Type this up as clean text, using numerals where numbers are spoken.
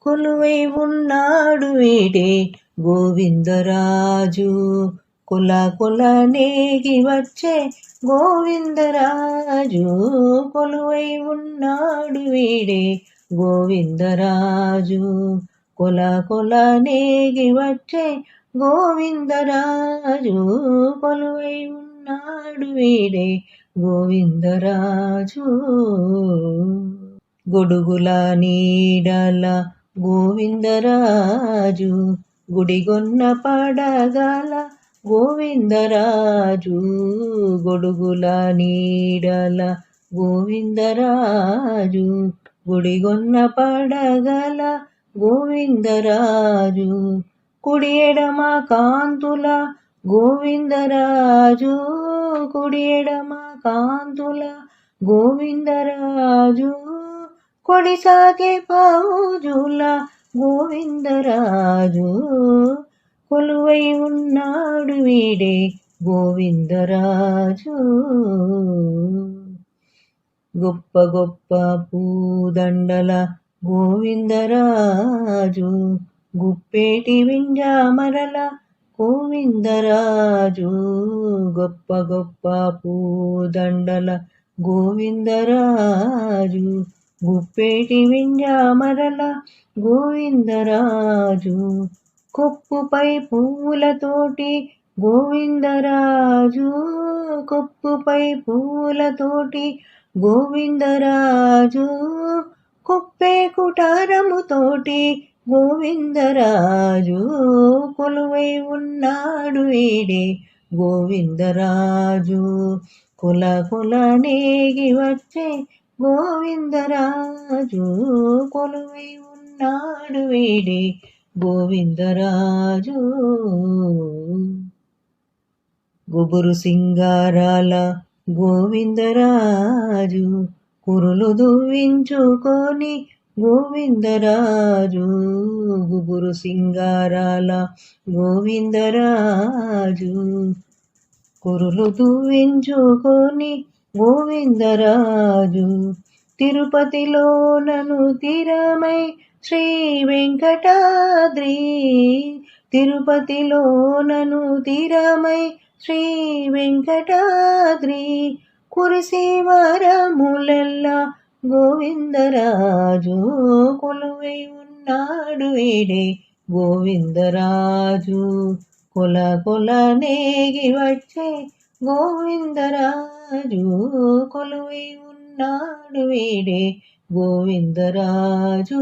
కొలువై ఉన్నాడు వీడే గోవిందరాజు. కుల కుల నేగి వచ్చే గోవిందరాజు. కొలువై ఉన్నాడు వీడే గోవిందరాజు. కుల కుల నేగి వచ్చే గోవిందరాజు. కొలువై ఉన్నాడు వీడే గోవిందరాజు. గొడుగుల నీడల గోవిందరాజు. గుడిగొన్న పడగల గోవిందరాజు. గొడుగుల నీడల గోవిందరాజు. గుడిగొన్న పడగల గోవిందరాజు. కుడి ఎడమ కాంతుల గోవిందరాజు. కుడి ఎడమ కాంతుల గోవిందరాజు. కొడిసాగే పావుజుల గోవిందరాజు. కొలువై ఉన్నాడు వీడే గోవిందరాజు. గొప్ప గొప్ప పూదండల గోవిందరాజు. గుప్పేటి వింజామరల గోవిందరాజు. గొప్ప గొప్ప పూదండల గోవిందరాజు. గుప్పేటి వింజామరల గోవిందరాజు. కొప్పుపై పూలతోటి గోవిందరాజు. కొప్పుపై పూలతోటి గోవిందరాజు. కుప్పే కుటారముతోటి గోవిందరాజు. కొలువై ఉన్నాడు వీడే గోవిందరాజు. కుల కుల నేగి వచ్చే గోవిందరాజు. కొలువై ఉన్నాడు వీడే గోవిందరాజు. గుబురు సింగారాల గోవిందరాజు. కురులు దువ్వించుకొని గోవిందరాజు. గుబురు సింగారాల గోవిందరాజు. కురులు దువ్వించుకొని గోవిందరాజు. తిరుపతిలోనను తీరమై శ్రీ వెంకటాద్రి. తిరుపతిలోనను తీరమై శ్రీ వెంకటాద్రి. కురిసి వరములెల్లా గోవిందరాజు. కొలువై ఉన్నాడు వీడే గోవిందరాజు. కుల కుల నేగి వచ్చే గోవిందరాజు. కొలువై ఉన్నాడు వీడే గోవిందరాజు.